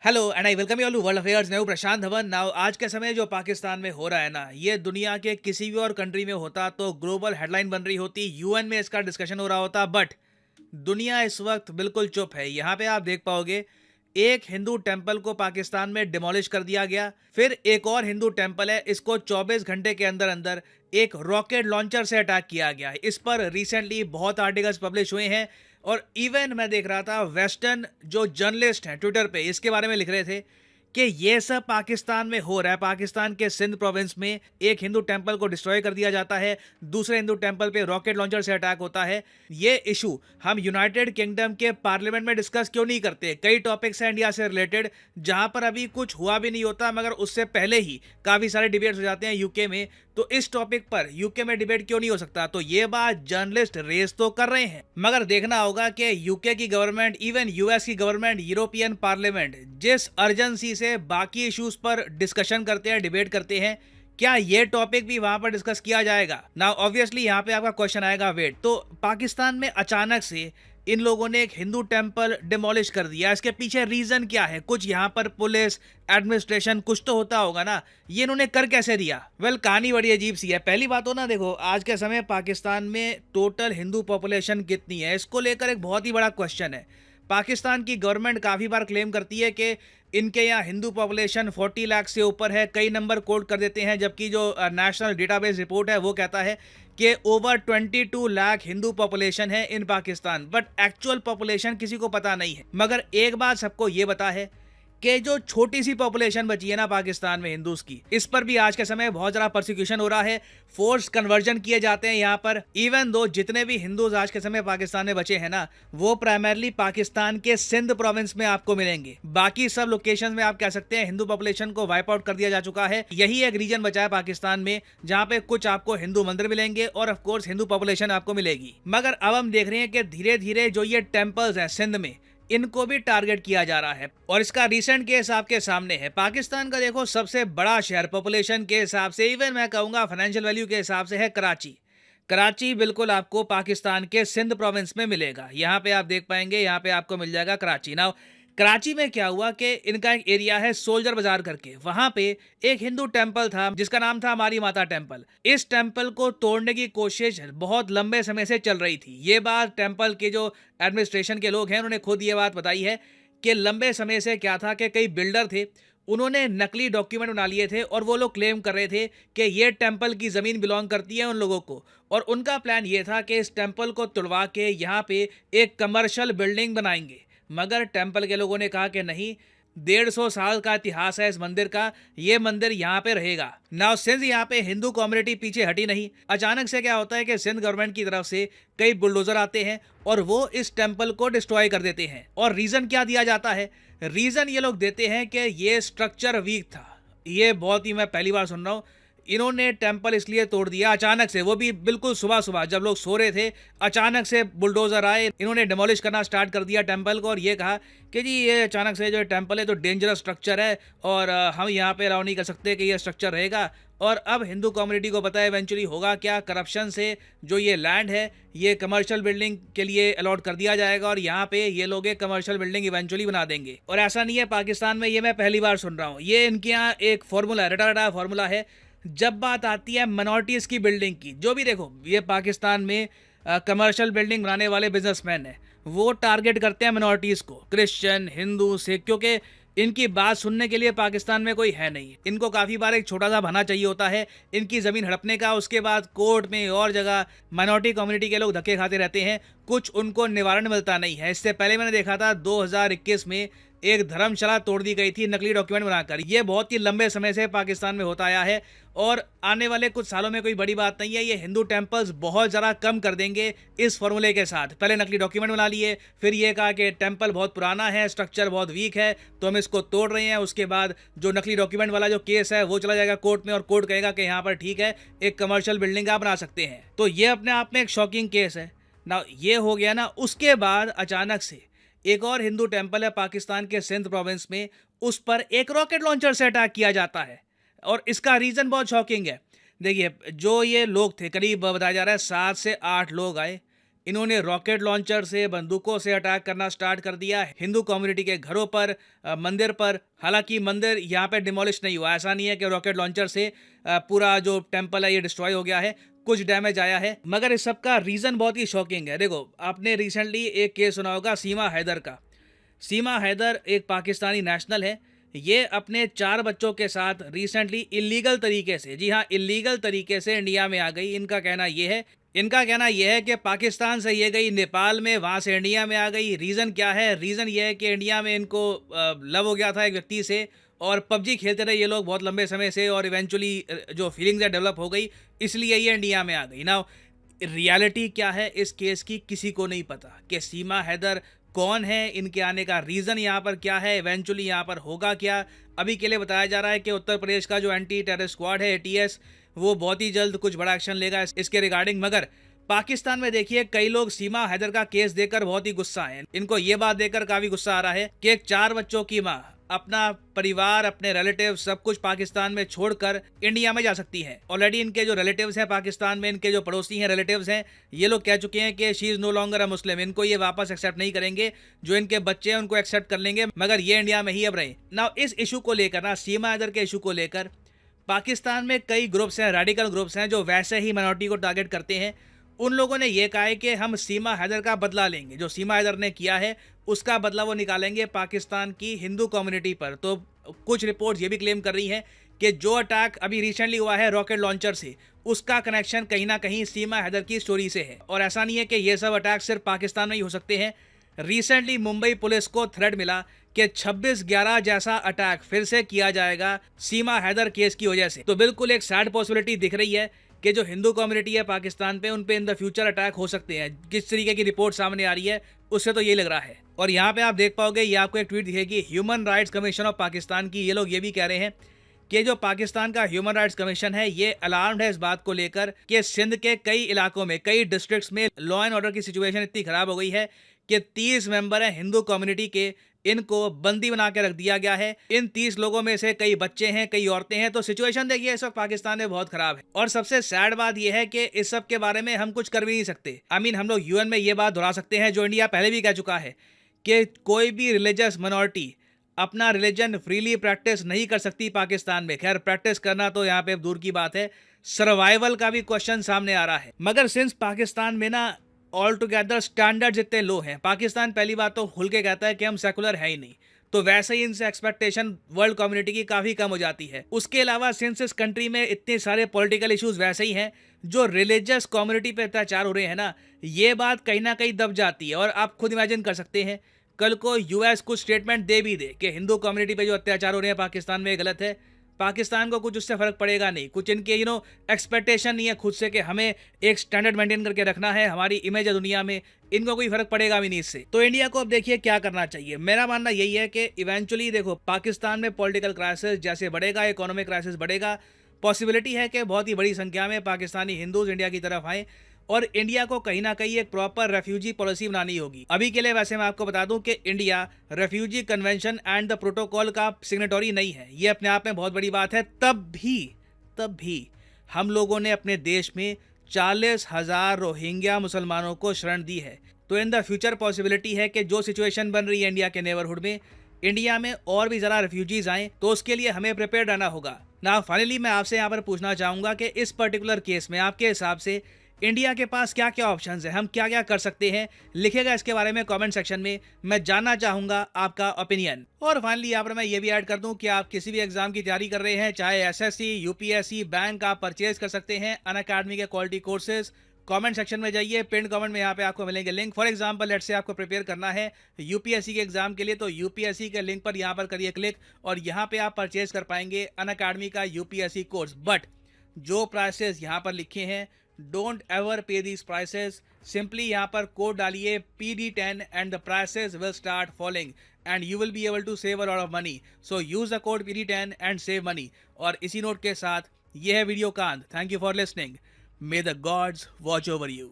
Hello and I welcome you all to world affairs. मैं हूं प्रशांत Dhawan. Now आज के समय जो पाकिस्तान में हो रहा है ना, ये दुनिया के किसी भी और कंट्री में होता तो ग्लोबल हेडलाइन बन रही होती, यूएन में इसका डिस्कशन हो रहा होता। बट दुनिया इस वक्त बिल्कुल चुप है। यहाँ पे आप देख पाओगे एक हिंदू टेम्पल को पाकिस्तान में डिमोलिश कर दिया गया। फिर एक और हिंदू टेम्पल है, इसको 24 घंटे के अंदर अंदर एक रॉकेट लॉन्चर से अटैक किया गया। इस पर रिसेंटली बहुत आर्टिकल्स पब्लिश हुए हैं और इवन मैं देख रहा था वेस्टर्न जो जर्नलिस्ट हैं ट्विटर पे इसके बारे में लिख रहे थे कि ये सब पाकिस्तान में हो रहा है। पाकिस्तान के सिंध प्रोविंस में एक हिंदू टेम्पल को डिस्ट्रॉय कर दिया जाता है, दूसरे हिंदू टेम्पल पे रॉकेट लॉन्चर से अटैक होता है। ये इशू हम यूनाइटेड किंगडम के पार्लियामेंट में डिस्कस क्यों नहीं करते? कई टॉपिक्स हैं इंडिया से रिलेटेड जहां पर अभी कुछ हुआ भी नहीं होता, मगर उससे पहले ही काफी सारे डिबेट्स हो जाते हैं यूके में। तो इस टॉपिक पर यूके में डिबेट क्यों नहीं हो सकता? तो ये बात जर्नलिस्ट रेस तो कर रहे हैं, मगर देखना होगा कि यूके की गवर्नमेंट, इवन यूएस की गवर्नमेंट, यूरोपियन पार्लियामेंट जिस अर्जेंसी से बाकी इश्यूज पर डिस्कशन करते हैं, डिबेट करते हैं, क्या ये टॉपिक भी वहां पर डिस्कस किया जाएगा? नाउ ऑब्वियसली यहाँ पे आपका क्वेश्चन आएगा, वेट, तो पाकिस्तान में अचानक से इन लोगों ने एक हिंदू टेम्पल डिमोलिश कर दिया, इसके पीछे रीजन क्या है? कुछ यहाँ पर पुलिस एडमिनिस्ट्रेशन कुछ तो होता होगा ना, ये इन्होंने कर कैसे दिया? वेल, कहानी बड़ी अजीब सी है। पहली बात हो ना, देखो आज के समय पाकिस्तान में टोटल हिंदू पॉपुलेशन कितनी है, इसको लेकर एक बहुत ही बड़ा क्वेश्चन है। पाकिस्तान की गवर्नमेंट काफ़ी बार क्लेम करती है कि इनके यहाँ हिंदू पॉपुलेशन 40 लाख से ऊपर है, कई नंबर कोट कर देते हैं, जबकि जो नेशनल डेटाबेस रिपोर्ट है वो कहता है कि ओवर 22 लाख हिंदू पॉपुलेशन है इन पाकिस्तान। बट एक्चुअल पॉपुलेशन किसी को पता नहीं है। मगर एक बात सबको ये पता है कि जो छोटी सी पॉपुलेशन बची है ना पाकिस्तान में हिंदूज की, इस पर भी आज के समय बहुत ज़्यादा परसिक्यूशन हो रहा है, फोर्स कन्वर्जन किए जाते हैं यहाँ पर। इवन दो जितने भी हिंदूज आज के समय पाकिस्तान में बचे हैं ना, वो प्राइमरली पाकिस्तान के सिंध प्रोविंस में आपको मिलेंगे। बाकी सब लोकेशन में आप कह सकते हैं हिंदू पॉपुलेशन को वाइप आउट कर दिया जा चुका है। यही एक रीजन बचा है पाकिस्तान में जहाँ पे कुछ आपको हिंदू मंदिर मिलेंगे और ऑफकोर्स हिंदू पॉपुलेशन आपको मिलेगी। मगर अब हम देख रहे हैं कि धीरे धीरे जो ये टेम्पल्स हैं सिंध में, इनको भी टारगेट किया जा रहा है। और इसका रिसेंट केस आपके सामने है। पाकिस्तान का देखो सबसे बड़ा शहर पॉपुलेशन के हिसाब से, इवन मैं कहूंगा फाइनेंशियल वैल्यू के हिसाब से, है कराची। कराची बिल्कुल आपको पाकिस्तान के सिंध प्रोविंस में मिलेगा। यहाँ पे आप देख पाएंगे, यहाँ पे आपको मिल जाएगा कराची। नाउ कराची में क्या हुआ कि इनका एक एरिया है सोल्जर बाजार करके, वहां पे एक हिंदू टेम्पल था जिसका नाम था हमारी माता टेम्पल। इस टेम्पल को तोड़ने की कोशिश बहुत लंबे समय से चल रही थी। ये बात टेम्पल के जो एडमिनिस्ट्रेशन के लोग हैं उन्होंने खुद ये बात बताई है कि लंबे समय से क्या था कि कई बिल्डर थे, उन्होंने नकली डॉक्यूमेंट बना लिए थे और वो लोग क्लेम कर रहे थे कि ये टेम्पल की ज़मीन बिलोंग करती है उन लोगों को। और उनका प्लान ये था कि इस टेम्पल को तुड़वा के यहाँ पे एक कमर्शियल बिल्डिंग बनाएंगे। मगर टेम्पल के लोगों ने कहा कि नहीं, 150 साल का इतिहास है इस मंदिर का, ये मंदिर यहाँ पे रहेगा। नाउ सिंध यहाँ पे हिंदू कम्युनिटी पीछे हटी नहीं। अचानक से क्या होता है कि सिंध गवर्नमेंट की तरफ से कई बुलडोजर आते हैं और वो इस टेम्पल को डिस्ट्रॉय कर देते हैं। और रीज़न क्या दिया जाता है? रीज़न ये लोग देते हैं कि ये स्ट्रक्चर वीक था। ये बहुत ही मैं पहली बार सुन रहा हूँ। इन्होंने टेम्पल इसलिए तोड़ दिया अचानक से, वो भी बिल्कुल सुबह सुबह जब लोग सो रहे थे, अचानक से बुलडोजर आए, इन्होंने डिमोलिश करना स्टार्ट कर दिया टेम्पल को। और ये कहा कि जी ये अचानक से जो टेम्पल है तो डेंजरस स्ट्रक्चर है और हम यहाँ पे अलाउ नहीं कर सकते कि ये स्ट्रक्चर रहेगा। और अब हिंदू कम्युनिटी को पता है इवेंचुअली होगा क्या, करप्शन से जो ये लैंड है ये कमर्शियल बिल्डिंग के लिए अलॉट कर दिया जाएगा और यहाँ पे ये लोग एक कमर्शियल बिल्डिंग इवेंचुअली बना देंगे। और ऐसा नहीं है पाकिस्तान में, ये मैं पहली बार सुन रहा हूँ, ये इनके यहाँ एक फॉर्मूला, रटा रटा फॉर्मूला है। जब बात आती है माइनॉरिटीज़ की बिल्डिंग की, जो भी देखो ये पाकिस्तान में कमर्शियल बिल्डिंग बनाने वाले बिजनेसमैन हैं, वो टारगेट करते हैं माइनॉरिटीज़ को, क्रिश्चियन, हिंदू, सिख, क्योंकि इनकी बात सुनने के लिए पाकिस्तान में कोई है नहीं। इनको काफ़ी बार एक छोटा सा बहाना चाहिए होता है इनकी ज़मीन हड़पने का। उसके बाद कोर्ट में और जगह माइनॉरिटी कम्युनिटी के लोग धक्के खाते रहते हैं, कुछ उनको निवारण मिलता नहीं है। इससे पहले मैंने देखा था 2021 में एक धर्मशाला तोड़ दी गई थी नकली डॉक्यूमेंट बनाकर। ये बहुत ही लंबे समय से पाकिस्तान में होता आया है और आने वाले कुछ सालों में कोई बड़ी बात नहीं है, ये हिंदू टेम्पल्स बहुत ज़्यादा कम कर देंगे इस फॉर्मूले के साथ। पहले नकली डॉक्यूमेंट बना लिए, फिर ये कहा कि टेम्पल बहुत पुराना है, स्ट्रक्चर बहुत वीक है, तो हम इसको तोड़ रहे हैं। उसके बाद जो नकली डॉक्यूमेंट वाला जो केस है वो चला जाएगा कोर्ट में और कोर्ट कहेगा कि यहाँ पर ठीक है, एक कमर्शियल बिल्डिंग आप बना सकते हैं। तो ये अपने आप में एक शॉकिंग केस है ना। ये हो गया ना, उसके बाद अचानक से एक और हिंदू टेम्पल है पाकिस्तान के सिंध प्रोविंस में, उस पर एक रॉकेट लॉन्चर से अटैक किया जाता है। और इसका रीज़न बहुत शॉकिंग है। देखिए जो ये लोग थे, करीब बताया जा रहा है 7 से 8 लोग आए, इन्होंने रॉकेट लॉन्चर से, बंदूकों से अटैक करना स्टार्ट कर दिया हिंदू कम्युनिटी के घरों पर, मंदिर पर। हालांकि मंदिर यहाँ पे डिमोलिश नहीं हुआ, ऐसा नहीं है कि रॉकेट लॉन्चर से पूरा जो टेम्पल है ये डिस्ट्रॉय हो गया है, कुछ डैमेज आया है। मगर इस सब का रीज़न बहुत ही शॉकिंग है। देखो, आपने रिसेंटली एक केस सुना होगा सीमा हैदर का। सीमा हैदर एक पाकिस्तानी नेशनल है। ये अपने 4 बच्चों के साथ रिसेंटली इलीगल तरीके से, जी हाँ, इलीगल तरीके से इंडिया में आ गई। इनका कहना यह है कि पाकिस्तान से ये गई नेपाल में, वहाँ से इंडिया में आ गई। रीज़न क्या है? रीज़न ये है कि इंडिया में इनको लव हो गया था एक व्यक्ति से, और पबजी खेलते रहे ये लोग बहुत लंबे समय से, और इवेंचुअली जो फीलिंग्स है डेवलप हो गई, इसलिए ये इंडिया में आ गई। नाउ रियलिटी क्या है इस केस की किसी को नहीं पता कि सीमा हैदर कौन है, इनके आने का रीज़न यहाँ पर क्या है, इवेंचुअली यहाँ पर होगा क्या। अभी के लिए बताया जा रहा है कि उत्तर प्रदेश का जो एंटी टेरर स्क्वाड है, ATS, वो बहुत ही जल्द कुछ बड़ा एक्शन लेगा इसके रिगार्डिंग। मगर पाकिस्तान में देखिए, कई लोग सीमा हैदर का केस देकर बहुत ही गुस्सा हैं। इनको ये बात देकर काफ़ी गुस्सा आ रहा है कि एक 4 बच्चों की माँ अपना परिवार, अपने रिलेटिव, सब कुछ पाकिस्तान में छोड़कर इंडिया में जा सकती है। ऑलरेडी इनके जो रिलेटिव्स हैं पाकिस्तान में, इनके जो पड़ोसी हैं, रिलेटिव्स हैं, ये लोग कह चुके हैं कि she is no longer a Muslim. इनको ये वापस एक्सेप्ट नहीं करेंगे। जो इनके बच्चे हैं उनको एक्सेप्ट कर लेंगे, मगर ये इंडिया में ही अब रहे। ना इस इशू को लेकर, ना सीमा हैदर के इशू को लेकर, पाकिस्तान में कई ग्रुप्स हैं, रेडिकल ग्रुप्स हैं, जो वैसे ही माइनॉरिटी को टारगेट करते हैं। उन लोगों ने ये कहा है कि हम सीमा हैदर का बदला लेंगे, जो सीमा हैदर ने किया है उसका बदला वो निकालेंगे पाकिस्तान की हिंदू कम्युनिटी पर। तो कुछ रिपोर्ट्स ये भी क्लेम कर रही हैं कि जो अटैक अभी रिसेंटली हुआ है रॉकेट लॉन्चर से, उसका कनेक्शन कहीं ना कहीं सीमा हैदर की स्टोरी से है। और ऐसा नहीं है कि ये सब अटैक सिर्फ पाकिस्तान में ही हो सकते हैं। रिसेंटली मुंबई पुलिस को थ्रेट मिला कि 26/11 जैसा अटैक फिर से किया जाएगा सीमा हैदर केस की वजह से। तो बिल्कुल एक सैड पॉसिबिलिटी दिख रही है कि जो हिंदू कम्युनिटी है पाकिस्तान पे, उन पे इन द फ्यूचर अटैक हो सकते हैं। किस तरीके की रिपोर्ट सामने आ रही है उससे तो ये लग रहा है। और यहाँ पे आप देख पाओगे, ये आपको एक ट्वीट दिखेगी human rights commission of Pakistan की। ये लोग ये भी कह रहे हैं कि जो पाकिस्तान का ह्यूमन राइट्स कमीशन है, ये अलार्म्ड है इस बात को लेकर कि सिंध के कई इलाकों में, कई डिस्ट्रिक्ट्स में लॉ एंड ऑर्डर की सिचुएशन इतनी खराब हो गई है कि 30 मेंबर हैं हिंदू कम्युनिटी के, इनको बंदी बना के रख दिया गया है। इन 30 लोगों में से कई बच्चे हैं, कई औरतें हैं। तो सिचुएशन देखिए इस वक्त पाकिस्तान में बहुत खराब है। और सबसे सैड बात यह है कि इस सब के बारे में हम कुछ कर भी नहीं सकते। हम लोग UN में ये बात दोहरा सकते हैं, जो इंडिया पहले भी कह चुका है, कि कोई भी रिलीजियस माइनॉरिटी अपना रिलीजन फ्रीली प्रैक्टिस नहीं कर सकती पाकिस्तान में। खैर, प्रैक्टिस करना तो यहाँ पे दूर की बात है, सर्वाइवल का भी क्वेश्चन सामने आ रहा है। मगर सिंस पाकिस्तान में ना ऑल टुगेदर स्टैंडर्ड्स इतने लो हैं, पाकिस्तान पहली बात तो खुल के कहता है कि हम सेकुलर है ही नहीं, तो वैसे ही इनसे एक्सपेक्टेशन वर्ल्ड कम्युनिटी की काफ़ी कम हो जाती है। उसके अलावा सिंस इस कंट्री में इतने सारे पॉलिटिकल इश्यूज वैसे ही हैं, जो रिलीजियस कम्युनिटी पे अत्याचार हो रहे हैं ना, ये बात कहीं ना कहीं दब जाती है। और आप खुद इमेजिन कर सकते हैं, कल को US कुछ स्टेटमेंट दे भी दे कि हिंदू कम्युनिटी पे जो अत्याचार हो रहे हैं पाकिस्तान में गलत है, पाकिस्तान को कुछ उससे फर्क पड़ेगा नहीं। कुछ इनके एक्सपेक्टेशन नहीं है खुद से कि हमें एक स्टैंडर्ड मेंटेन करके रखना है, हमारी इमेज है दुनिया में, इनको कोई फर्क पड़ेगा भी नहीं इससे। तो इंडिया को अब देखिए क्या करना चाहिए। मेरा मानना यही है कि इवेंचुअली देखो, पाकिस्तान में पॉलिटिकल क्राइसिस जैसे बढ़ेगा, इकोनॉमिक क्राइसिस बढ़ेगा, पॉसिबिलिटी है कि बहुत ही बड़ी संख्या में पाकिस्तानी हिंदूज इंडिया की तरफ आए, और इंडिया को कहीं ना कहीं एक प्रॉपर रेफ्यूजी पॉलिसी बनानी होगी। अभी के लिए वैसे मैं आपको बता दूं कि India refugee convention and the protocol का सिग्नेटरी नहीं है। ये अपने आप में बहुत बड़ी बात है। तब भी हम लोगों ने अपने देश में 40,000 रोहिंग्या मुसलमानों को शरण दी है। तो इन द फ्यूचर पॉसिबिलिटी है कि जो सिचुएशन बन रही है इंडिया के नेबरहुड में, इंडिया में और भी ज़रा रेफ्यूजीज आएँ, तो उसके लिए हमें प्रिपेयर रहना होगा ना। फाइनली मैं आपसे यहाँ पर पूछना चाहूँगा कि इस पर्टिकुलर केस में आपके हिसाब से इंडिया के पास क्या क्या ऑप्शंस हैं, हम क्या क्या कर सकते हैं? लिखेगा इसके बारे में कमेंट सेक्शन में, मैं जानना चाहूँगा आपका ओपिनियन। और फाइनली यहाँ पर मैं ये भी ऐड कर दूँ कि आप किसी भी एग्जाम की तैयारी कर रहे हैं, चाहे SSC, UPSC, बैंक, आप परचेज कर सकते हैं अनअकैडमी के क्वालिटी कोर्सेज। कमेंट सेक्शन में जाइए, पिन कमेंट में यहाँ पे आपको मिलेंगे link. For example let's say आपको प्रिपेयर करना है UPSC के एग्जाम के लिए, तो UPSC के लिंक पर यहाँ पर करिए क्लिक, और यहाँ पे आप परचेज कर पाएंगे अनअकैडमी का UPSC कोर्स। बट जो प्राइसेस यहाँ पर लिखे हैं, don't ever pay these prices. Simply यहाँ पर कोड डालिए PD10 and the prices will start falling and you will be able to save a lot of money. So use the code PD10 and save money. और इसी note के साथ ये है video का अंत। Thank you for listening. May the gods watch over you.